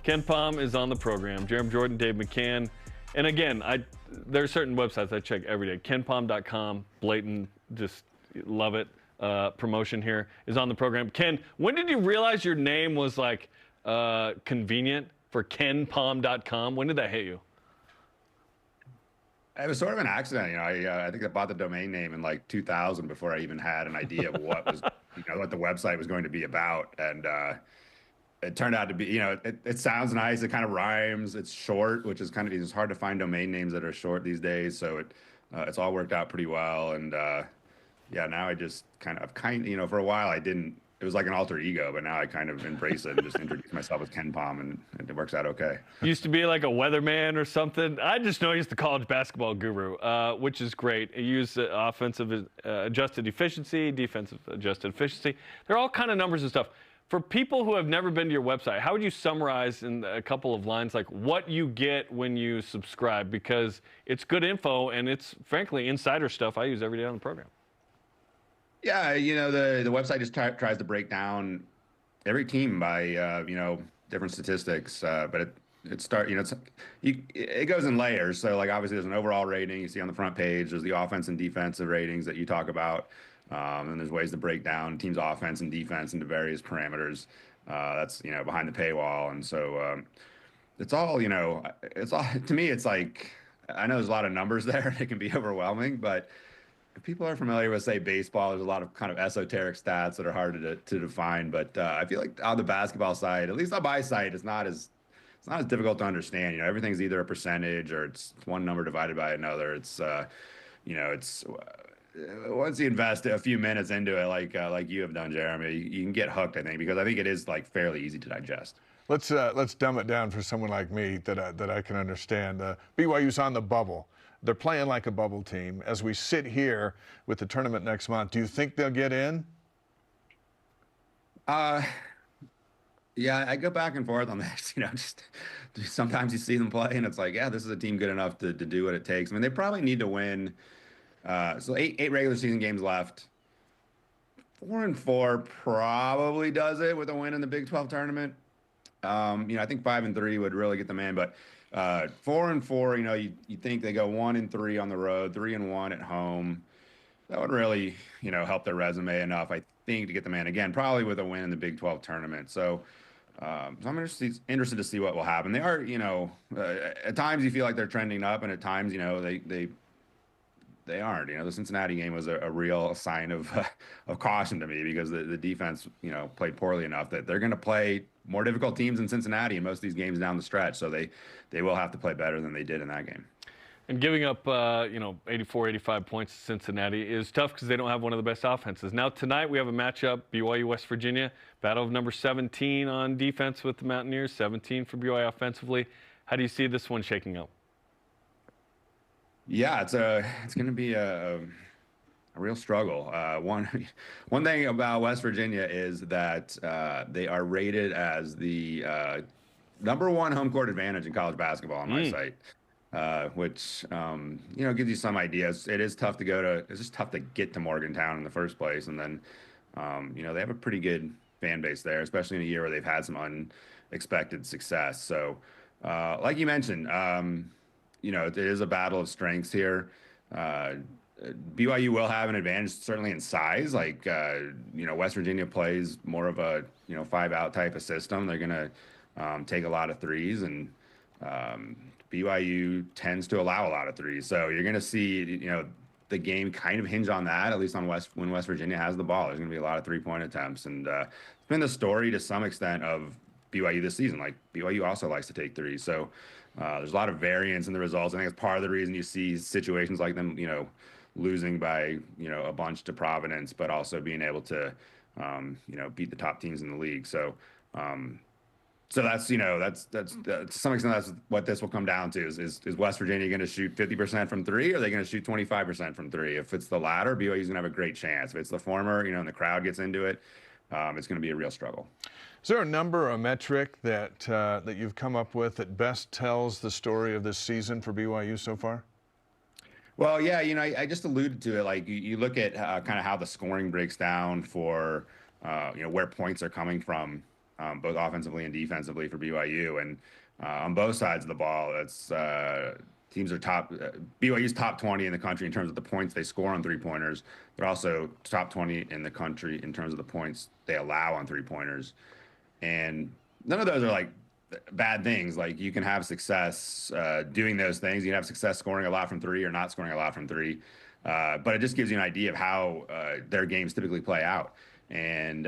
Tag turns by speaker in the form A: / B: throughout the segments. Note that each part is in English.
A: Ken Pom is on the program. Jeremy Jordan, Dave McCann. And again, there are certain websites I check every day. KenPom.com, blatant, just love it. Promotion here is on the program. Ken, when did you realize your name was like convenient for KenPom.com? When did that hit you?
B: It was sort of an accident. I think I bought the domain name in like 2000 before I even had an idea of what was, what the website was going to be about. And it turned out to be, it sounds nice. It kind of rhymes. It's short, which is it's hard to find domain names that are short these days. So it's all worked out pretty well. And yeah, now I just for a while it was like an alter ego, but now I kind of embrace it and just introduce myself as Ken Pom, and it works out okay.
A: Used to be like a weatherman or something. I just know he's the college basketball guru, which is great. He used offensive adjusted efficiency, defensive adjusted efficiency. They're all kind of numbers and stuff. For people who have never been to your website, how would you summarize in a couple of lines like what you get when you subscribe? Because it's good info and it's frankly insider stuff I use every day on the program.
B: Yeah, the website just tries to break down every team by different statistics, but it goes in layers. So like obviously there's an overall rating you see on the front page. There's the offense and defensive ratings that you talk about, and there's ways to break down teams' offense and defense into various parameters. That's behind the paywall, and so it's all to me. It's like I know there's a lot of numbers there, and it can be overwhelming, but if people are familiar with, say, baseball, there's a lot of kind of esoteric stats that are hard to define. But I feel like on the basketball side, at least on my side, it's not as difficult to understand. Everything's either a percentage or it's one number divided by another. It's it's once you invest a few minutes into it, like you have done, Jeremy, you can get hooked. I think because I think it is like fairly easy to digest.
C: Let's dumb it down for someone like me that I can understand. BYU's on the bubble. They're playing like a bubble team. As we sit here with the tournament next month, do you think they'll get in?
B: Yeah, I go back and forth on that. Just sometimes you see them play and it's like, yeah, this is a team good enough to do what it takes. I mean, they probably need to win. So eight regular season games left. 4-4 probably does it with a win in the Big 12 tournament. I think 5-3 would really get them in, but 4-4, you think they go 1-3 on the road, 3-1 at home. That would really, help their resume enough, I think, to get them in again, probably with a win in the Big 12 tournament. So I'm interested to see what will happen. They are, at times you feel like they're trending up, and at times, they aren't. The Cincinnati game was a real sign of caution to me because the defense, played poorly enough that they're going to play more difficult teams in Cincinnati in most of these games down the stretch. So they will have to play better than they did in that game.
A: And giving up, 84, 85 points to Cincinnati is tough because they don't have one of the best offenses. Now tonight we have a matchup, BYU, West Virginia, battle of number 17 on defense with the Mountaineers, 17 for BYU offensively. How do you see this one shaking up?
B: Yeah, it's going to be a real struggle. One thing about West Virginia is that they are rated as the number one home court advantage in college basketball on my site, which gives you some ideas. It's just tough to get to Morgantown in the first place, and then they have a pretty good fan base there, especially in a year where they've had some unexpected success. So, like you mentioned. It is a battle of strengths here. BYU will have an advantage, certainly in size. Like, West Virginia plays more of a, 5-out type of system. They're going to take a lot of threes, and BYU tends to allow a lot of threes. So you're going to see, the game kind of hinge on that, at least when West Virginia has the ball. There's going to be a lot of three-point attempts. And it's been the story to some extent of BYU this season. Like, BYU also likes to take threes. So there's a lot of variance in the results. I think it's part of the reason you see situations like them, losing by, a bunch to Providence, but also being able to, beat the top teams in the league. So, that's to some extent, that's what this will come down to is West Virginia going to shoot 50% from three, or are they going to shoot 25% from three? If it's the latter, BYU's going to have a great chance. If it's the former, and the crowd gets into it, it's going to be a real struggle.
C: Is there a number, a metric that you've come up with that best tells the story of this season for BYU so far?
B: Well, yeah, I just alluded to it. Like you look at kind of how the scoring breaks down for, where points are coming from both offensively and defensively for BYU. And on both sides of the ball, that's teams are BYU's top 20 in the country in terms of the points they score on three-pointers. They're also top 20 in the country in terms of the points they allow on three-pointers. And none of those are like bad things. Like, you can have success doing those things. You can have success scoring a lot from three or not scoring a lot from three. But it just gives you an idea of how their games typically play out. And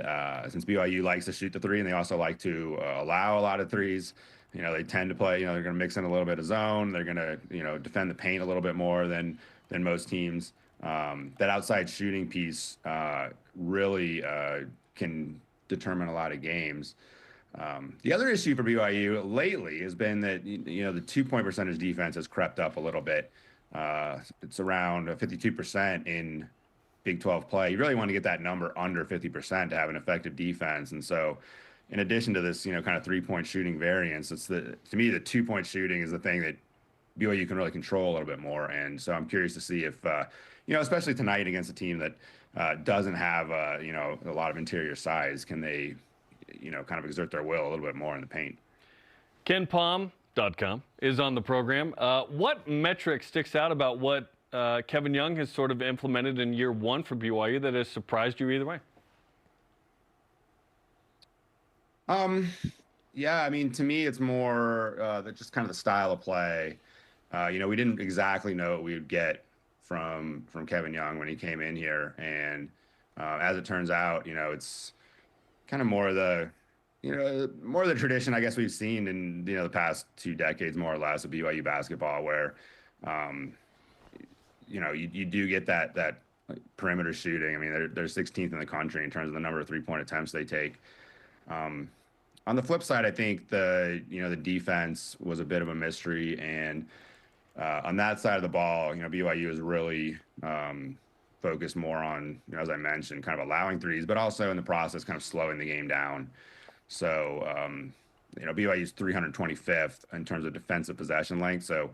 B: since BYU likes to shoot the three, and they also like to allow a lot of threes, they tend to play, they're going to mix in a little bit of zone. They're going to, defend the paint a little bit more than most teams. That outside shooting piece really can determine a lot of games. The other issue for BYU lately has been that, the 2-point percentage defense has crept up a little bit. It's around 52% in Big 12 play. You really want to get that number under 50% to have an effective defense. And so, in addition to this, kind of 3-point shooting variance, to me, the 2-point shooting is the thing that BYU can really control a little bit more. And so I'm curious to see if, especially tonight against a team that doesn't have, a lot of interior size, can they, kind of exert their will a little bit more in the paint.
A: KenPom.com is on the program. What metric sticks out about what Kevin Young has sort of implemented in year one for BYU that has surprised you either way?
B: Yeah, I mean, to me, it's more just kind of the style of play. We didn't exactly know what we would get from Kevin Young when he came in here, and as it turns out, it's kind of more of the tradition, I guess, we've seen in the past 2 decades, more or less, of BYU basketball, where you do get that perimeter shooting. I mean, they're 16th in the country in terms of the number of 3-point attempts they take. On the flip side, I think the defense was a bit of a mystery, and on that side of the ball, BYU is really focused more on, as I mentioned, kind of allowing threes, but also in the process kind of slowing the game down. So, BYU's 325th in terms of defensive possession length. So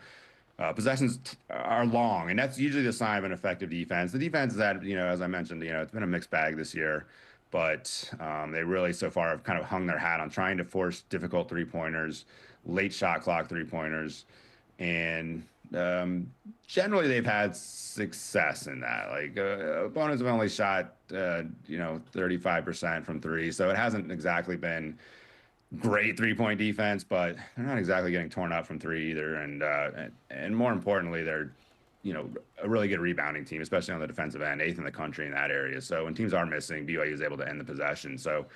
B: possessions are long, and that's usually the sign of an effective defense. The defense that, as I mentioned, it's been a mixed bag this year. But they really so far have kind of hung their hat on trying to force difficult three-pointers, late shot clock three-pointers. And generally they've had success in that. Like opponents have only shot, 35% from three. So it hasn't exactly been great three-point defense, but they're not exactly getting torn up from three either. And more importantly, they're a really good rebounding team, especially on the defensive end, 8th in the country in that area. So when teams are missing, BYU is able to end the possession. So,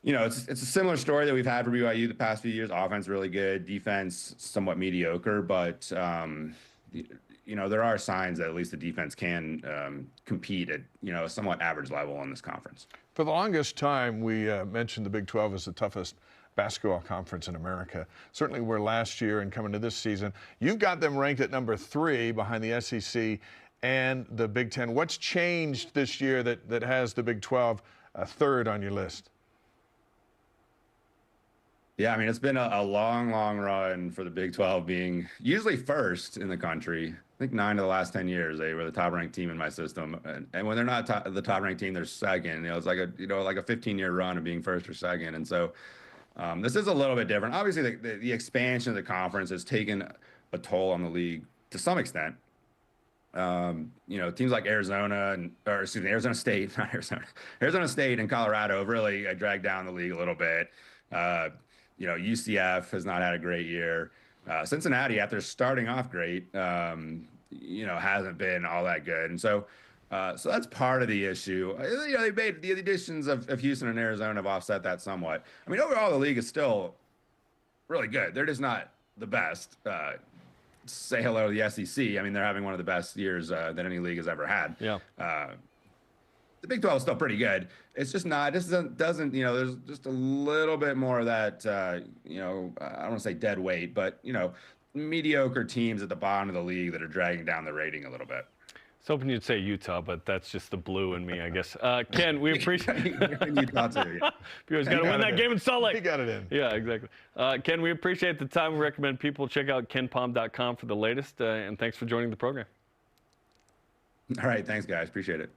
B: it's a similar story that we've had for BYU the past few years. Offense really good, defense somewhat mediocre, but there are signs that at least the defense can compete at a somewhat average level in this conference.
C: For the longest time, we mentioned the Big 12 as the toughest basketball conference in America. Certainly were last year and coming to this season. You've got them ranked at number 3 behind the SEC and the Big 10. What's changed this year that has the Big 12 third on your list?
B: Yeah, I mean, it's been a long, long run for the Big 12 being usually first in the country. I think 9 of the last 10 years, they were the top-ranked team in my system. And when they're not the top-ranked team, they're second. It's like a 15-year run of being first or second. And so this is a little bit different. Obviously, the expansion of the conference has taken a toll on the league to some extent. Teams like Arizona State and Colorado have really dragged down the league a little bit. UCF has not had a great year. Cincinnati, after starting off great, hasn't been all that good. And so that's part of the issue. They made the additions of Houston and Arizona have offset that somewhat. I mean, overall, the league is still really good. They're just not the best. Say hello to the SEC. I mean, they're having one of the best years that any league has ever had.
A: Yeah.
B: The Big 12 is still pretty good. It's just not. This doesn't. There's just a little bit more of that. I don't want to say dead weight, but mediocre teams at the bottom of the league that are dragging down the rating a little bit.
A: I was hoping you'd say Utah, but that's just the blue in me, I guess. Ken, we appreciate
B: Utah too. Yeah.
A: BYU's got to win that game in Salt Lake.
C: He got it in.
A: Yeah, exactly. Ken, we appreciate the time. We recommend people check out KenPom.com for the latest. And thanks for joining the program.
B: All right, thanks, guys. Appreciate it.